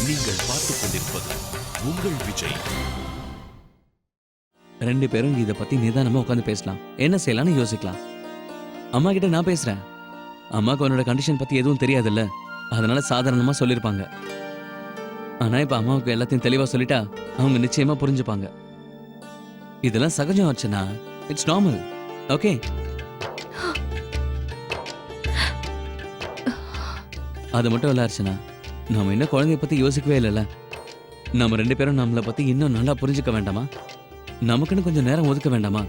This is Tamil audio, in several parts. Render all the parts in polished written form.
நீங்கள் பார்த்துக் கொண்டிருப்பது உங்கள் விஜய். 2 பேரும் இதை பத்தி நிதானமா உட்காந்து பேசலாம். என்ன செய்யலாம்னு யோசிக்கலாம். அம்மா கிட்ட நான் பேசுறேன். அம்மாக்கு உன்னோட கண்டிஷன் பத்தி எதுவும் தெரியாதுல்ல, அதனால சாதாரணமா சொல்லிருப்பாங்க. ஆனா இப்ப அம்மாவுக்கு எல்லாத்தையும் தெளிவா சொல்லிட்டா அவங்க நிச்சயமா புரிஞ்சுப்பாங்க. இதெல்லாம் சகஜம் அர்ச்சனா. It's normal. ஓகே? அது மட்டும் இல்ல அர்ச்சனா, நாம இன்னும் குழந்தைய பத்தி யோசிக்கவே இல்லைல்ல. நம்ம 2 பேரும் நம்மளை பத்தி இன்னும் நல்லா புரிஞ்சுக்க வேண்டாமா? நமக்குன்னு கொஞ்சம் நேரம் ஒதுக்க வேண்டாமா?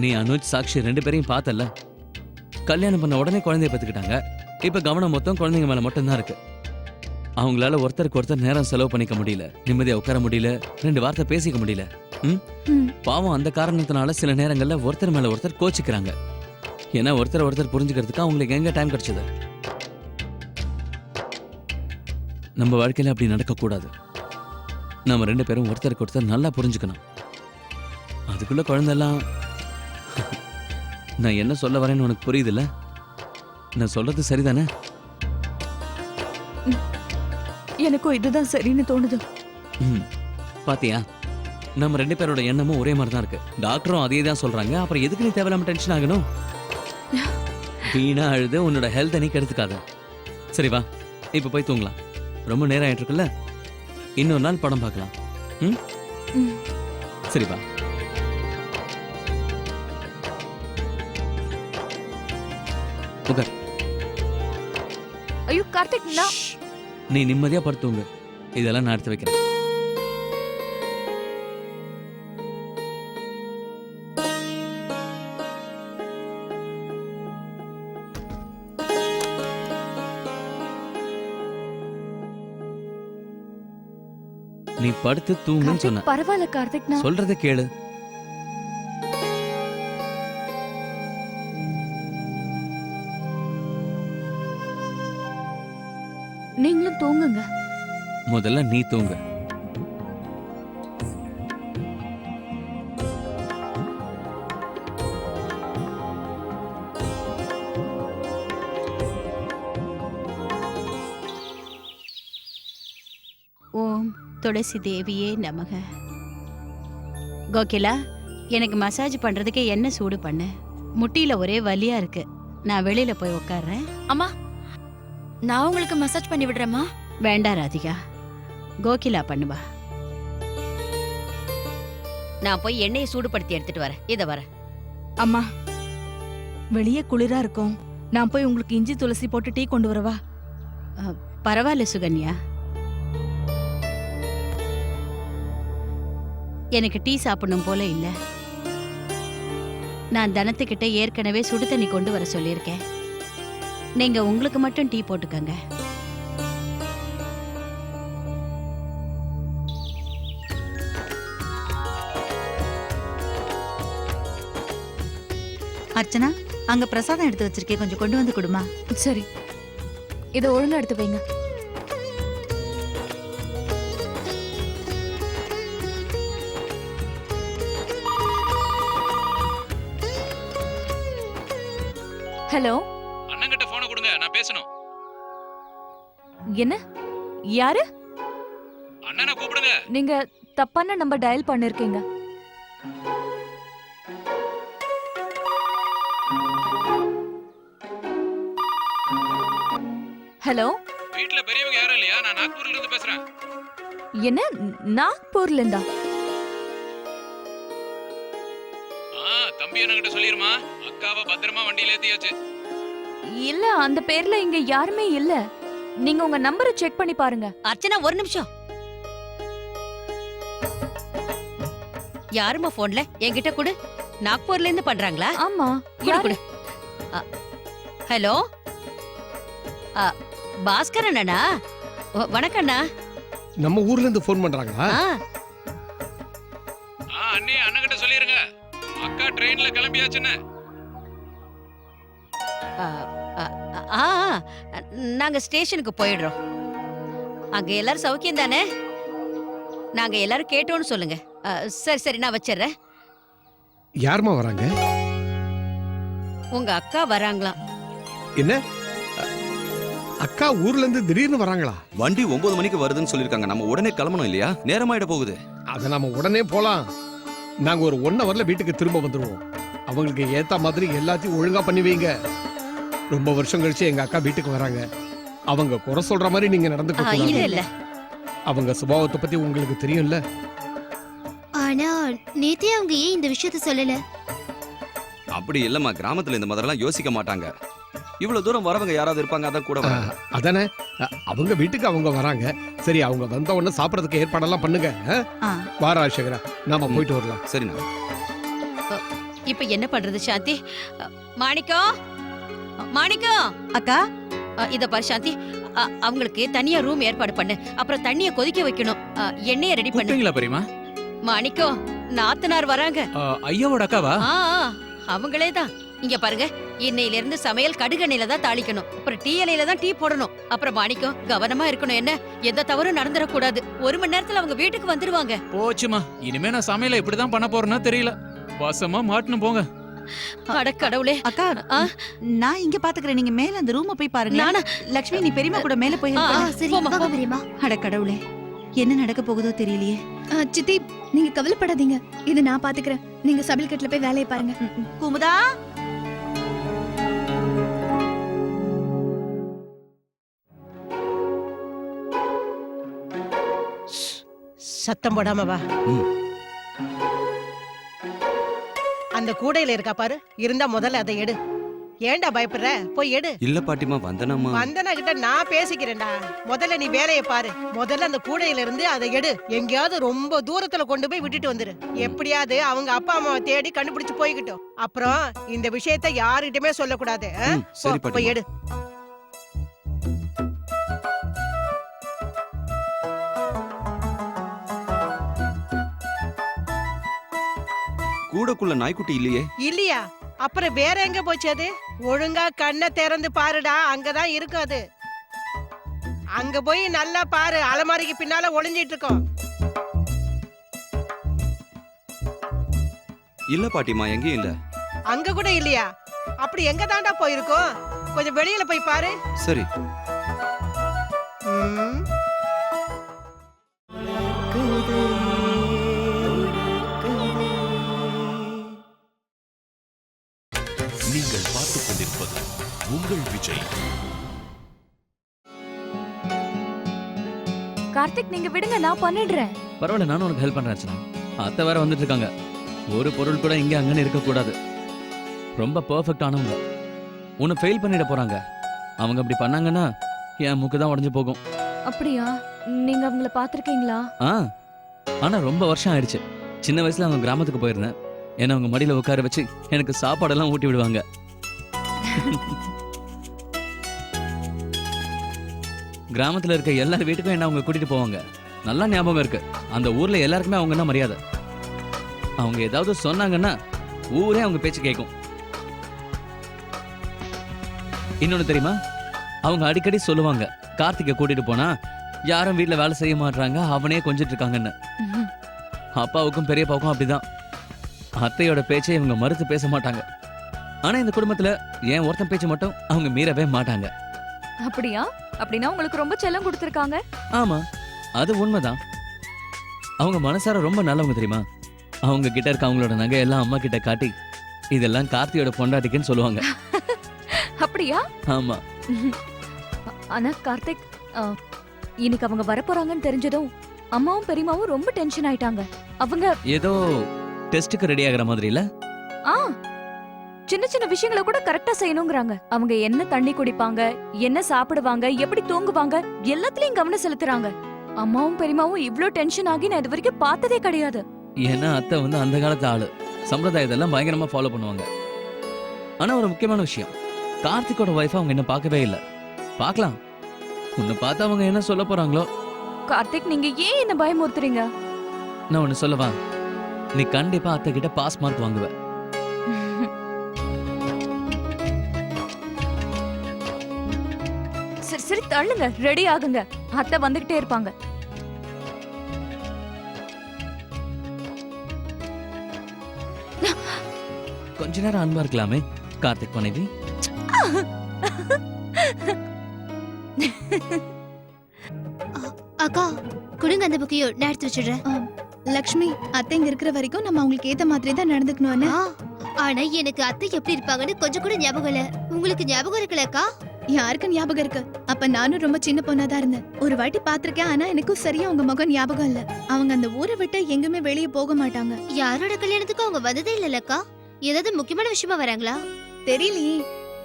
நீ அனுஜ் சாக்ஷி 2 பேரையும் பார்த்தல. கல்யாணம் பண்ண உடனே குழந்தைய பத்துக்கிட்டாங்க. இப்ப கவனம் மொத்தம் குழந்தைங்க மேல மட்டும்தான் இருக்கு. அவங்களால ஒருத்தருக்கு ஒருத்தர் நேரம் செலவு பண்ணிக்க முடியல, நிம்மதியா உட்கார முடியல, 2 வார்த்தை பேசிக்க முடியல. பாவம், அந்த காரணத்தினால சில நேரங்கள்ல ஒருத்தர் மேல ஒருத்தர் கோச்சிக்கிறாங்க. ஏன்னா ஒருத்தர் புரிஞ்சுக்கிறதுக்கு அவங்களுக்கு எங்க டைம் கிடைச்சது? நம்ம வாழ்க்கையில அப்படி நடக்க கூடாது. நம்ம 2 பேரும் ஒருத்தருக்கு ஒருத்தர் நல்லா புரிஞ்சுக்கணும். அதுக்குள்ள குழந்தைலாம் நான் என்ன சொல்ல வரேன்னு உனக்கு புரியுதுல்ல? நான் சொல்றது சரிதானே? எனக்கும் இதுதான் சரின்னு தோணுது. பாத்தியா, நம்ம 2 பேரோட எண்ணமும் ஒரே மாதிரி தான் இருக்கு. டாக்டரும் அதே தான் சொல்றாங்க. அப்புறம் எதுக்கு நீ தேவையில்லாம டென்ஷன் ஆகணும்? வீணா அழுது உன்னோட ஹெல்த் நீ கெடுத்துக்காத. சரி வா, இப்ப போய் தூங்கலாம். ரொம்ப நேரம் ஆயிட்டு இருக்குல்ல, இன்னொரு நாள் படம் பார்க்கலாம். சரி வா. உட்கார். ஐயோ கார்த்திக், நீ நிம்மதியா படுத்துங்க. இதெல்லாம் நான் எடுத்து வைக்கிறேன். நீ படுத்து தூங்குன்னு சொன்ன. பரவாயில்ல கார்த்திக், நான் சொல்றத கேளு. நீங்களும் தூங்குங்க. முதல்ல நீ தூங்க. ஓம் துளசி தேவியே நமக. கோகிலா, எனக்கு மசாஜ் பண்றதுக்கு என்ன சூடு பண்ண? முட்டியில ஒரே வலியா இருக்கு. நான் வெளியில போய் உட்கார்றேன். அம்மா, நான் உங்களுக்கு மசாஜ் பண்ணி விடுறேம்மா. வேண்டாம் ராதிகா, கோகிலா பண்ணுவா. நான் போய் எண்ணெயை சூடுபடுத்தி எடுத்துட்டு வரேன். இத வரேன். அம்மா, வெளியே குளிரா இருக்கும். நான் போய் உங்களுக்கு இஞ்சி துளசி போட்டு டீ கொண்டு வரவா? பரவாயில்ல சுகன்யா, எனக்கு டீ சாப்பிடணும் போல இல்ல. நான் தனத்துக்கிட்ட ஏற்கனவே சுடு தண்ணி கொண்டு வர சொல்லியிருக்கேன். நீங்க உங்களுக்கு மட்டும் டீ போட்டுக்கங்க. அர்ச்சனா, அங்க பிரசாதம் எடுத்து வச்சிருக்கேன், கொஞ்சம் கொண்டு வந்து கொடுமா. சரி, இதை ஒழுங்கா எடுத்து வைங்க. ஹலோ, அண்ணங்கிட்ட போனை கொடுங்க, நான் பேசணும். என்ன? யாரு? அண்ணனை கூப்பிடுங்க. நீங்க தப்பான நம்பர் டயல் பண்ணிருக்கீங்க. ஹலோ, வீட்ல பெரியவங்க யாரும் இல்லையா? நான் நாக்பூர்ல இருந்து பேசுறேன். என்ன? நாக்பூர்ல இருந்தா? தம்பி அண்ணங்கிட்ட சொல்லிருமா, அக்காவை பத்திரமா வண்டியில ஏத்தியாச்சு. இல்ல, அந்த பேர்ல இங்க யாருமே இல்ல. நீங்க உங்க நம்பரை செக் பண்ணி பாருங்க. அர்ச்சனா, ஒரு நிமிஷம். யாருமா போன்ல? என்கிட்ட கொடு. நாக்பூர்ல இருந்து பண்றாங்களா? ஆமா. குடு. ஹலோ, பாஸ்கர் அண்ணா? வணக்கம் அண்ணா. நம்ம ஊர்ல இருந்து போன் பண்றாங்களா? அண்ணே, அண்ணங்கிட்ட சொல்லிருங்க, அக்கா ட்ரெயின்ல கிளம்பியாச்சுன்னு. நாங்க ஸ்டேஷனுக்கு போயிடுறோம். அங்க எல்லாரும் சௌக்கியம் தானே? நாங்க எல்லாரும் கேட்டோம்னு சொல்லுங்க. சரி சரி, நான் வச்சிடுறேன். யாருமா வராங்க? உங்க அக்கா வராங்களாம். என்ன? அக்கா ஊர்ல இருந்து திடீர்னு வராங்களா? வண்டி 9 மணிக்கு வருதுன்னு சொல்லிருக்காங்க. நம்ம உடனே கிளம்பணும் இல்லையா? நேரமாயிட போகுது. அத நாம உடனே போலாம். நாங்க ஒரு 1 ஹவர்ல வீட்டுக்கு திரும்ப வந்துருவோம். அவங்களுக்கு ஏத்த மாதிரி எல்லாத்தையும் ஒழுங்கா பண்ணி வைங்க. ரொம்ப வருஷம் கழிச்சு எங்க அக்கா வீட்டுக்கு வராங்க. அவங்க குறை சொல்ற மாதிரி நீங்க நடந்துக்க இல்ல கூடாது. இல்ல அவங்க சுபாவத்தை பத்தி உங்களுக்கு தெரியும்ல. ஆனா நேத்தே அவங்க ஏன் இந்த விஷயத்த சொல்லல? அப்படி இல்லம்மா, கிராமத்துல இந்த மாதிரிலாம் யோசிக்க மாட்டாங்க. இவ்வளவு தூரம் வரவங்க யாராவது இருப்பாங்க, அதான் கூட வராங்க. அதானே அவங்க வீட்டுக்கு அவங்க வராங்க. சரி, அவங்க வந்த உடனே சாப்பிடறதுக்கு ஏற்பாடெல்லாம் பண்ணுங்க. வா ராஜசேகரா, நாம போயிட்டு வரலாம். சரிண்ணா. இப்ப என்ன பண்றது சாந்தி? மாணிக்கம், மாணிக்கம். அக்கா, இத பாரு சாந்தி, அவங்களுக்கு தனியா ரூம் ஏற்பாடு பண்ணு. அப்புறம் தண்ணிய கொதிக்க வைக்கணும். எண்ணெய ரெடி பண்ணு. கூப்பிட்டீங்களா பெரியமா? மாணிக்கம், நாத்தனார் வராங்க. ஐயாவோட அக்காவா? அவங்களே தான். இங்க பாருங்க, இன்னையில இருந்து சமையல் கடுகெண்ணெயில தான் தாளிக்கணும். அப்புறம் டீ இலையில தான் டீ போடணும். அப்புறம் மாணிக்கம் கவனமா இருக்கணும். என்ன, எந்த தவறும் நடந்துடக்கூடாது. 1 மணி நேரத்துல அவங்க வீட்டுக்கு வந்துருவாங்க. போச்சுமா, இனிமே நான் சமையல இப்படிதான் பண்ண போறேன்னா தெரியல. வசமா மாட்டணும் போங்க. அட கடவுளே. அக்கா, நான் இங்க பாத்துக்கிறேன். நீங்க மேல அந்த ரூம போய் பாருங்க. நானா? லக்ஷ்மி, நீ பெரியமா கூட மேல போய் help பண்ணு. சரி, போமா, வாங்க பெரியம்மா. அட கடவுளே, என்ன நடக்க போகுதோ தெரியலையே. சித்தி, நீங்க கவலைப்படாதீங்க. இது நான் பாத்துக்கிறேன். நீங்க சமையல் கட்டுல போய் வேலையை பாருங்க. குமுதா, சத்தம் போடாம வா. அந்த கூடையில இருக்கா பாரு, இருந்தா முதல்ல அதை எடு. ஏன்டா பயப்படுற? போய் எடு. இல்ல பாட்டிமா, வந்தனம்மா. வந்தனா கிட்ட நான் பேசிக்கிறேன்டா. முதல்ல நீ வேலையை பாரு. முதல்ல அந்த கூடையில இருந்து அதை எடு. எங்கேயாவது ரொம்ப தூரத்துல கொண்டு போய் விட்டுட்டு வந்துரு. எப்படியாவது அவங்க அப்பா அம்மாவை தேடி கண்டுபிடிச்சு போய்கிட்டோம். அப்புறம் இந்த விஷயத்த யாருகிட்டயுமே சொல்லக்கூடாது. சரி போய் பாட்டிமா. எடு. கூடக்குள்ள நாய்க்குட்டி இல்லையே. இல்லையா? அப்புறம் வேற எங்க போச்சு அது? ஒழுங்கா கண்ணை திறந்து பாருடா, அங்கதான் இருக்கும் அது. அங்க போய் நல்லா பாரு, அலமாரிக்கு பின்னால ஒளிஞ்சிட்டு இருக்கோம். இல்ல பாட்டிமா, எங்கேயும் இல்ல. அங்க கூட இல்லையா? அப்படி எங்க தாண்டா போயிருக்கோம்? கொஞ்சம் வெளியில போய் பாரு. சரி. ம். நீங்கள் பார்த்துக் கொண்டிருப்பது உங்கள் விஜய். கார்த்திக், நீங்க விடுங்க, நான் பண்ணிடுறேன். பரவாயில்ல, நானும் உனக்கு ஹெல்ப் பண்றேன் அர்ச்சனா. அத்தை வேற வந்துட்டு இருக்காங்க. ஒரு பொருள் கூட இங்க அங்கன்னு இருக்க கூடாது. ரொம்ப பெர்ஃபெக்ட் ஆனவங்க. உன்னை ஃபெயில் பண்ணிட போறாங்க. அவங்க அப்படி பண்ணாங்கன்னா என் மூக்கு தான் உடஞ்சு போகும். அப்படியா? நீங்க அவங்கள பாத்திருக்கீங்களா? ஆனா ரொம்ப வருஷம் ஆயிடுச்சு. சின்ன வயசுல அவங்க கிராமத்துக்கு போயிருந்தேன். என்ன அவங்க மடியில உட்கார வச்சு எனக்கு சாப்பாடெல்லாம் ஊட்டி விடுவாங்க. கிராமத்துல இருக்க எல்லார் வீட்டுக்கும் என்ன அவங்க கூட்டிட்டு போவாங்க. நல்லா ஞாபகம் இருக்கு. அந்த ஊர்ல எல்லாருக்குமே அவங்க என்ன மரியாதை. அவங்க ஏதாவது சொன்னாங்கன்னா ஊரே அவங்க பேச்சு கேட்கும். இன்னொன்னு தெரியுமா, அவங்க அடிக்கடி சொல்லுவாங்க, கார்த்திகை கூட்டிட்டு போனா யாரும் வீட்டுல வேலை செய்ய மாட்டாங்க, அவனே கொஞ்சிட்டு இருக்காங்கன்னு. அப்பாவுக்கும் பெரியப்பாவுக்கும் அப்படிதான். அத்தையோட பேச்சை இவங்க மறுத்து பேச மாட்டாங்க. ஆனா இந்த குடும்பத்துல ஏன் ஒருத்தன் பேச்சு மட்டும் அவங்க மீறவே மாட்டாங்க. அப்படியா? அப்படின்னா உங்களுக்கு ரொம்ப செல்லம் கொடுத்திருக்காங்க. ஆமா, அது உண்மைதான். அவங்க மனசார ரொம்ப நல்லவங்க தெரியுமா. அவங்க கிட்ட இருக்க அவங்களோட நகை எல்லாம் அம்மா கிட்ட காட்டி இதெல்லாம் கார்த்தியோட பொண்டாட்டிக்குன்னு சொல்லுவாங்க. அப்படியா? ஆமா. ஆனா கார்த்திக், இன்னைக்கு அவங்க வரப்போறாங்கன்னு தெரிஞ்சதும் அம்மாவும் பெரியமாவும் ரொம்ப டென்ஷன் ஆயிட்டாங்க. அவங்க ஏதோ டெஸ்டுக்கு ரெடி ஆகுற மாதிரி இல்ல? சின்ன சின்ன விஷயங்களை கூட கரெக்டா செய்யணுங்கிறாங்க. அவங்க என்ன தண்ணி குடிப்பாங்க, என்ன சாப்பிடுவாங்க, எப்படி தூங்குவாங்க, எல்லாத்துலயும் கவனம் செலுத்துறாங்க. அம்மாவும் பெரியமாவும் இவ்ளோ டென்ஷன் ஆகி நான் இது வரைக்கும் பார்த்ததே கிடையாது. ஏன்னா அத்தை வந்து அந்த காலத்து ஆளு. சம்பிரதாயத்தெல்லாம் பயங்கரமா ஃபாலோ பண்ணுவாங்க. ஆனா ஒரு முக்கியமான விஷயம், கார்த்திகோட வைஃப் அவங்க என்ன பார்க்கவே இல்லை. பார்க்கலாம், உன்னை பார்த்து அவங்க என்ன சொல்ல போறாங்களோ. கார்த்திக், நீங்க ஏன் என்ன பயமுறுத்துறீங்க? நான் ஒன்னு சொல்லவா, நீ கண்டிப்பா அத்தை கிட்ட பாஸ் மார்க் வாங்குவ. சரி சரி, தள்ளுங்க, ரெடி ஆகுங்க. அத்தை வந்துகிட்டே இருப்பாங்க. கொஞ்ச நேரம் அன்பா இருக்கலாமே கார்த்திக் மனைவி. அக்கா குடுங்க அந்த புக்கையும் நான் எடுத்து வச்சிடுறேன். லக்ஷ்மி அத்தை இங்க இருக்கிற வரைக்கும் நம்ம அவங்களுக்கு ஏத்த மாதிரி தான் நடந்துக்கணும்னு. ஆனா எனக்கு அத்தை எப்படி இருப்பாங்கன்னு கொஞ்சம் கூட ஞாபகம் இல்ல. உங்களுக்கு ஞாபகம் இருக்குல்லக்கா? யாருக்கு ஞாபகம் இருக்கு? அப்ப நானும் ரொம்ப சின்ன பொண்ணா தான் இருந்தேன். ஒரு வாட்டி பாத்திருக்கேன், ஆனா எனக்கும் சரியா அவங்க முகம் ஞாபகம் இல்ல. அவங்க அந்த ஊரை விட்டு எங்குமே வெளியே போக மாட்டாங்க. யாரோட கல்யாணத்துக்கு அவங்க வந்ததே இல்லல்லக்கா? ஏதாவது முக்கியமான விஷயமா வராங்களா? தெரியலையே,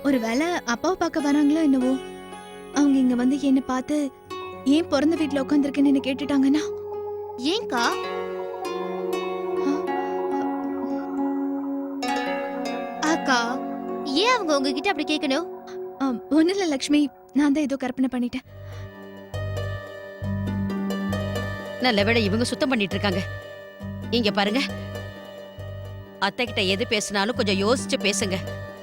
ஒருவேளை அப்பாவை பார்க்க வராங்களோ என்னவோ. அவங்க இங்க வந்து என்ன பார்த்து ஏன் பிறந்த வீட்டுல உட்காந்துருக்கேன்னு என்ன கேட்டுட்டாங்கன்னா? ஏன்க்கா? அக்கா ஏன் அவங்க உங்ககிட்ட அப்படி கேட்கணும்? ஒண்ணு இல்ல லக்ஷ்மி, நான் தான் ஏதோ கற்பனை பண்ணிட்டேன். நல்ல வேளை இவங்க சுத்தம் பண்ணிட்டு இருக்காங்க. இங்க பாருங்க, அத்தை கிட்ட எது பேசினாலும் கொஞ்சம் யோசிச்சு பேசுங்க.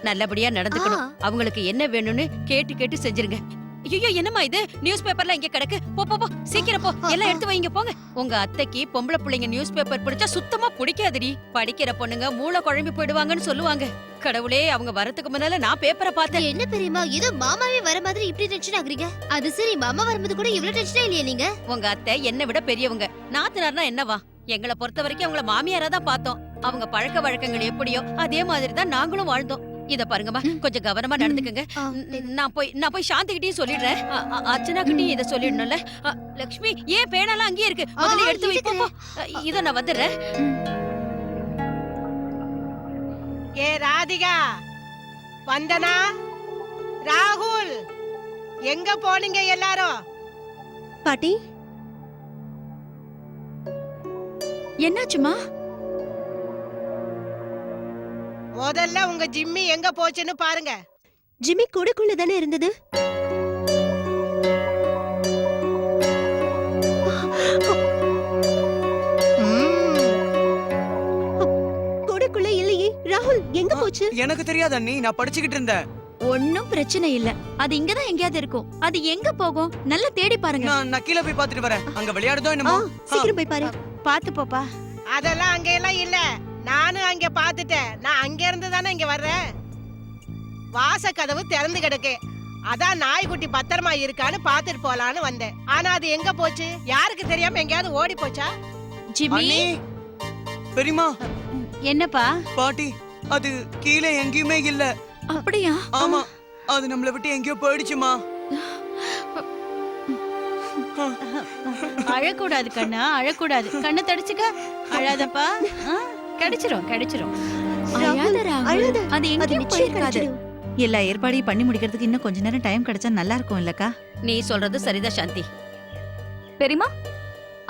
நல்லபடியா நடந்துக்கணும். அவங்களுக்கு என்ன வேணும்னு கேட்டு கேட்டு செஞ்சிருங்க. ஐயோ என்னம்மா இது, நியூஸ் பேப்பர்ல இங்க கிடக்கு. போ போ போ, சீக்கிரம் போ, எல்லாம் எடுத்து வைங்க போங்க. உங்க அத்தைக்கு பொம்பளை பிள்ளைங்க நியூஸ் பேப்பர் படிச்சா சுத்தமா பிடிக்காதுடி. படிக்கிற பொண்ணுங்க மூளை குழம்பி போயிடுவாங்கன்னு சொல்லுவாங்க. கடவுளே, அவங்க வரதுக்கு முன்னால நான் பேப்பரை பார்த்தேன். என்ன பெரியமா, ஏதோ மாமாவே வர மாதிரி இப்படி டென்ஷன் ஆகுறீங்க? அது சரி, மாமா வரும்போது கூட இவ்வளவு டென்ஷனா இல்லையா நீங்க? உங்க அத்தை என்னை விட பெரியவங்க. நாத்தனார்னா என்னவா? எங்களை பொறுத்த வரைக்கும் அவங்கள மாமியாரா தான் பார்த்தோம். அவங்க பழக்க வழக்கங்கள் எப்படியோ அதே மாதிரி தான் நாங்களும் வாழ்ந்தோம். இத பாருங்கம்மா, கொஞ்சம் கவனமா நடந்துக்கங்க. நான் போய் சாந்தி கிட்டயும் சொல்லிடுறேன். அர்ச்சனா கிட்டயும் இத சொல்லிடணும்ல. லக்ஷ்மி, ஏன் பேனாலாம் அங்கேயே இருக்கு? முதல்ல எடுத்து வை. போ, இத நான் வந்துடுறேன். ஏ ராதிகா, வந்தனா, ராகுல், எங்க போனீங்க எல்லாரும்? பாட்டி என்னாச்சுமா? முதல்ல உங்க ஜிம்மி எங்க போச்சுன்னு பாருங்க. ஜிம்மி கூடக்குள்ள தானே இருந்தது. கூடக்குள்ள இல்லையே. ராகுல் எங்க போச்சு? எனக்கு தெரியாது அண்ணி, நான் படிச்சுக்கிட்டு இருந்தேன். ஒன்னும் பிரச்சனை இல்ல, அது இங்கதான் எங்கேயாவது இருக்கும். அது எங்க போகும்? நல்லா தேடி பாருங்க. நான் கீழே போய் பாத்துட்டு வரேன். அங்க விளையாடுதோ என்னமோ. சீக்கிரம் போய் பாரு. பாத்து போப்பா. அதெல்லாம் அங்க எல்லாம் இல்ல. நானும் அங்க பாத்துட்டேன். நான் அங்க இருந்து தானே இங்க வர்றேன். வாச கதவு திறந்து கிடக்கு. அதான் நாய்க்குட்டி பத்திரமா இருக்கான்னு பாத்துட்டு போலான்னு வந்தேன். ஆனா அது எங்க போச்சு? யாருக்கு தெரியாம எங்கேயாவது ஓடி போச்சா? ஜிம்மி, அண்ணி, பெரியம்மா, என்னப்பா? பாட்டி, அது கீழே எங்கேயுமே இல்ல. அப்படியா? ஆமா, அது நம்மள விட்டு எங்கேயோ போயிடுச்சுமா. அழக்கூடாது கண்ணா, அழக்கூடாது. கண்ணை தடிச்சுக்க, அழாதப்பா. கிடைச்சிரும் கிடைச்சிரும். அழுத. அது எங்கேயும் போயிருக்காது. எல்லா ஏற்பாடையும் பண்ணி முடிக்கிறதுக்கு இன்னும் கொஞ்ச நேரம் டைம் கிடைச்சா நல்லா இருக்கும் இல்லக்கா? நீ சொல்றது சரிதான் சாந்தி. பெரியமா,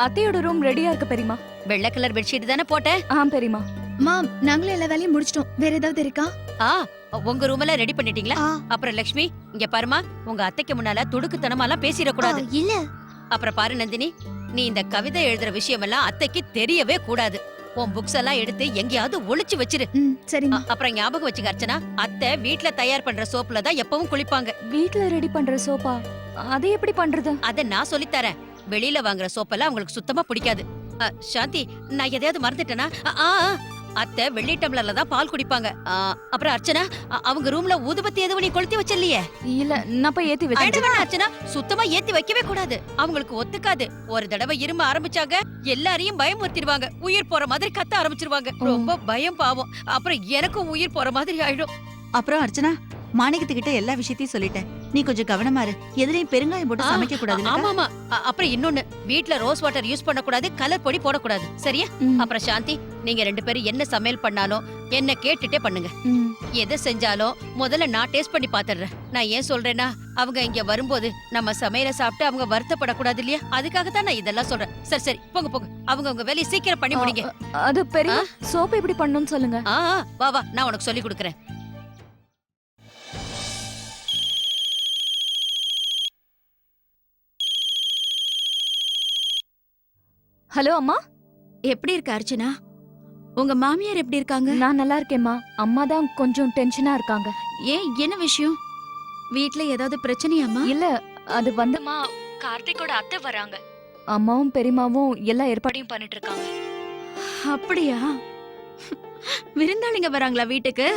அத்தையோட ரூம் ரெடியா இருக்கு பெரியமா. வெள்ளை கலர் பெட்ஷீட் தானே போட்டேன். பெரியமா. மாம், நாங்களும் எல்லா வேலையும் முடிச்சிட்டோம். வேற ஏதாவது இருக்கா? உங்க ரூம் எல்லாம் ரெடி பண்ணிட்டீங்களா? அப்புறம் லட்சுமி, இங்க பாருமா, உங்க அத்தைக்கு முன்னால துடுக்குத்தனமாலாம் பேசிடக்கூடாது. இல்ல. அப்புறம் பாரு நந்தினி, நீ இந்த கவிதை எழுதுற விஷயம் எல்லாம் அத்தைக்கு தெரியவே கூடாது. உன் புக்ஸ் எல்லாம் எடுத்து எங்கேயாவது ஒளிச்சு வச்சிரு. சரிம்மா. அப்புறம் ஞாபகம் வச்சுக்க அர்ச்சனா, அத்தை வீட்ல தயார் பண்ற சோப்புல தான் எப்பவும் குளிப்பாங்க. வீட்ல ரெடி பண்ற சோப்பா? அதை எப்படி பண்றது? அத நான் சொல்லித்தரேன். வெளியில வாங்குற சோப்பெல்லாம் அவங்களுக்கு சுத்தமா பிடிக்காது. சாந்தி, நான் எதையாவது மறந்துட்டேனா? அத்தை வெள்ளி டம்ளர்ல தான் பால் குடிப்பாங்க. அப்புறம் அர்ச்சனா, அவங்க ரூம்ல ஊதுபத்தி எதுவும் நீ கொளுத்தி வச்சிடலையே? இல்ல, நான் போய் ஏத்தி வச்சேன். அர்ச்சனா, சுத்தமா ஏத்தி வைக்கவே கூடாது. அவங்களுக்கு ஒத்துக்காது. ஒரு தடவை இரும்ப ஆரம்பிச்சாங்க, எல்லாரையும் பயமுறுத்திடுவாங்க. உயிர் போற மாதிரி கத்த ஆரம்பிச்சிருவாங்க. ரொம்ப பயம் பாவம். அப்புறம் எனக்கும் உயிர் போற மாதிரி ஆயிடும். அப்புறம் அர்ச்சனா, மாணிக்கத்துக்கிட்ட எல்லா விஷயத்தையும் சொல்லிட்டேன். நீ கொஞ்சம் கவனமா இரு. எதுலயும் பெருங்காயம் போட்டு சமைக்க கூடாது. ஆமாமா. அப்புறம் இன்னொன்னு, வீட்ல ரோஸ் வாட்டர் யூஸ் பண்ண கூடாது, கலர் பொடி போடக்கூடாது. சரியா? அப்புறம் சாந்தி, நீங்க 2 பேரும் என்ன சமையல் பண்ணாலும் என்ன கேட்டுட்டே பண்ணுங்க. எதை செஞ்சாலும் முதல்ல நான் டேஸ்ட் பண்ணி பாத்துறேன். நான் ஏன் சொல்றேன்னா, அவங்க இங்க வரும்போது நம்ம சமையல சாப்பிட்டு அவங்க வருத்தப்படக்கூடாது இல்லையா? அதுக்காக தான் நான் இதெல்லாம் சொல்றேன். சரி சரி, போங்க போங்க. அவங்க உங்க வேலையை சீக்கிரம் பண்ணி முடிங்க. அது பெரிய சோப்பு எப்படி பண்ணணும்னு சொல்லுங்க. வா வா, நான் உனக்கு சொல்லி கொடுக்கறேன். ஹலோ அம்மா, எப்படி இருக்க அர்ச்சனா? உங்க மாமியார் எப்படி இருக்காங்க? நான் நல்லா இருக்கேம்மா. அம்மா தான் கொஞ்சம் டென்ஷனா இருக்காங்க. ஏன், என்ன விஷயம்? வீட்ல ஏதாவது பிரச்சனையாமா? இல்ல, அது வந்துமா, கார்த்திகோட அத்தை வராங்க. அம்மாவும் பெரியமாவும் எல்லா ஏற்பாடையும் பண்ணிட்டு இருக்காங்க. அப்படியா? விருந்தாளிங்க வராங்களா வீட்டுக்கு?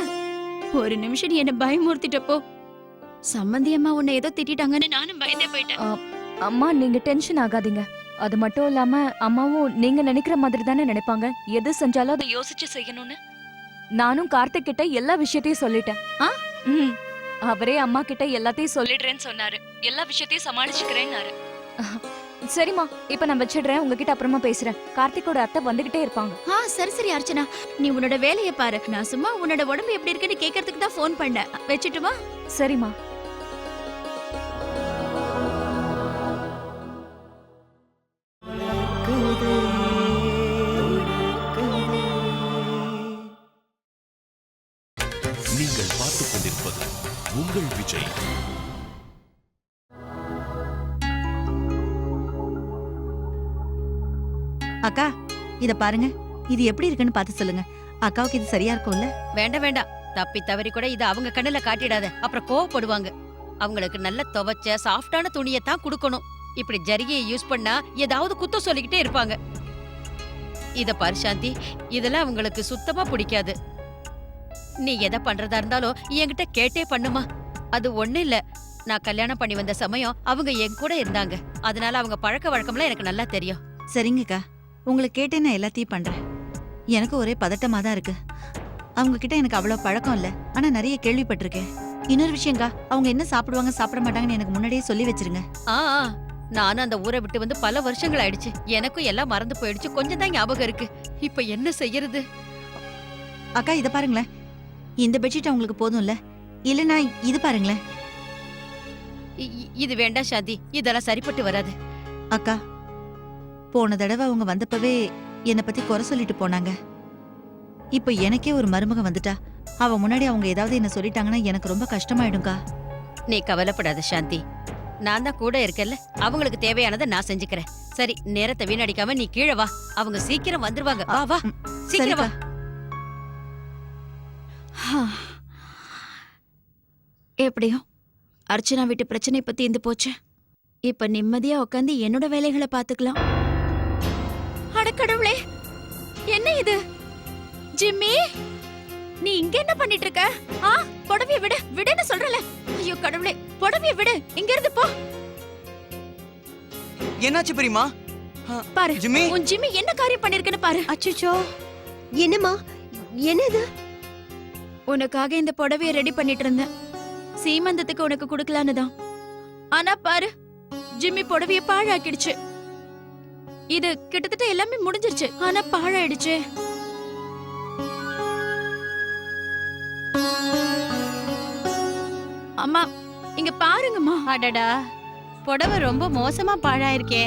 ஒரு நிமிஷம் நீ என்ன பயமுறுத்திட்டப்போ. சம்மந்தி அம்மா உன்னை ஏதோ திட்டிட்டாங்கன்னு நானும் பயந்தே போயிட்டேன். அம்மா நீங்க டென்ஷன் ஆகாதீங்க. அது மட்டும் இல்லாம அம்மாவும் நீங்க நினைக்கிற மாதிரி தானே நினைப்பாங்க. எது செஞ்சாலும் அதை யோசிச்சு செய்யணும்னு. நானும் கார்த்திக் கிட்ட எல்லா விஷயத்தையும் சொல்லிட்டேன். அவரே அம்மா கிட்ட எல்லாத்தையும் சொல்லிடுறேன்னு சொன்னாரு. எல்லா விஷயத்தையும் சமாளிச்சுக்கிறேன்னாரு. சரிம்மா, இப்ப நான் வச்சிடுறேன். உங்ககிட்ட அப்புறமா பேசுறேன். கார்த்திக்கோட அத்தை வந்துகிட்டே இருப்பாங்க. சரி சரி அர்ச்சனா, நீ உன்னோட வேலையை பாரு. நான் சும்மா உன்னோட உடம்பு எப்படி இருக்குன்னு கேட்கறதுக்கு தான் ஃபோன் பண்ணேன். வச்சுட்டுமா? சரிம்மா. நீங்கள் பார்த்துக் கொண்டிருப்பது உங்கள் விஜய். அக்கா இத பாருங்க, இது எப்படி இருக்குன்னு பார்த்து சொல்லுங்க. அக்காவுக்கு இது சரியா இருக்கும்ல? வேண்டாம் வேண்டாம், தப்பி தவறி கூட இத அவங்க கண்ணுல காட்டிடாத, அப்புறம் கோவப்படுவாங்க. அவங்களுக்கு நல்ல துவைச்ச சாஃப்டான துணியை தான் கொடுக்கணும். இப்படி ஜரிகையை யூஸ் பண்ணா ஏதாவது குத்தம் சொல்லிக்கிட்டே இருப்பாங்க. இத பாரு சாந்தி, இதெல்லாம் அவங்களுக்கு சுத்தமா பிடிக்காது. நீ எதை பண்றதா இருந்தாலும் என்கிட்ட கேட்டே பண்ணுமா. அது ஒண்ணு இல்ல, நான் கல்யாணம் பண்ணி வந்த சமயம் அவங்க என் கூட இருந்தாங்க. அதனால அவங்க பழக்க வழக்கம்லாம் எனக்கு நல்லா தெரியும். சரிங்கக்கா, உங்களை கேட்டே நான் எல்லாத்தையும் பண்றேன். எனக்கு ஒரே பதட்டமா தான் இருக்கு. அவங்க கிட்ட எனக்கு அவ்வளவு பழக்கம் இல்ல, ஆனா நிறைய கேள்விப்பட்டிருக்கேன். இன்னொரு விஷயங்கா, அவங்க என்ன சாப்பிடுவாங்க சாப்பிட மாட்டாங்கன்னு எனக்கு முன்னாடியே சொல்லி வச்சிருங்க. நானும் அந்த ஊரை விட்டு வந்து பல வருஷங்கள் ஆயிடுச்சு. எனக்கும் எல்லாம் மறந்து போயிடுச்சு. கொஞ்சம் தான் ஞாபகம் இருக்கு. இப்ப என்ன செய்யறது? அக்கா இத பாருங்களேன், இந்த பெட்ஷீட் அவங்களுக்கு போதும்ல? இல்லனா இது பாருங்களேன். இது வேண்டாம் சாந்தி, இதெல்லாம் சரிப்பட்டு வராது. அக்கா, போன தடவை அவங்க வந்தப்பவே என்னை பத்தி குறை சொல்லிட்டு போனாங்க. இப்ப எனக்கே ஒரு மருமக வந்துட்டா, அவ முன்னாடி அவங்க ஏதாவது என்ன சொல்லிட்டாங்கன்னா எனக்கு ரொம்ப கஷ்டமாயிடும்க்கா. நீ கவலைப்படாத சாந்தி, நான் தான் கூட இருக்கேன்ல. அவங்களுக்கு தேவையானதை நான் செஞ்சுக்கிறேன். சரி, நேரத்தை வீணடிக்காம நீ கீழே வா. அவங்க சீக்கிரம் வந்துருவாங்க. வா வா, சீக்கிரம் வா. எப்படியும் அர்ச்சனா வீட்டு பிரச்சனை பத்தி இருந்து போச்சு. இப்ப நிம்மதியா உட்காந்து என்னோட வேலைகளை பாத்துக்கலாம். அடக்கடவுளே, என்ன இது? ஜிம்மி, நீ இங்க என்ன பண்ணிட்டு இருக்க? புடவைய விடு, விடுன்னு சொல்றல. ஐயோ கடவுளே, புடவைய விடு, இங்க இருந்து போ. என்னாச்சு பெரியமா? பாரு ஜிம்மி, உன் ஜிம்மி என்ன காரியம் பண்ணிருக்குன்னு பாரு. அச்சச்சோ, என்னம்மா? என்னது? உனக்காக இந்த புடவைய ரெடி பண்ணிட்டு இருந்தேன். சீமந்தத்துக்கு உனக்கு கொடுக்கலான்னு தான். ஆனா பாரு, ஜிம்மி புடவைய பாழாக்கிடுச்சு. இது கிட்டத்தட்ட எல்லாமே முடிஞ்சிருச்சு, ஆனா பாழாயிடுச்சு. அம்மா இங்க பாருங்கம்மா. அடடா, புடவை ரொம்ப மோசமா பாழாயிருக்கே.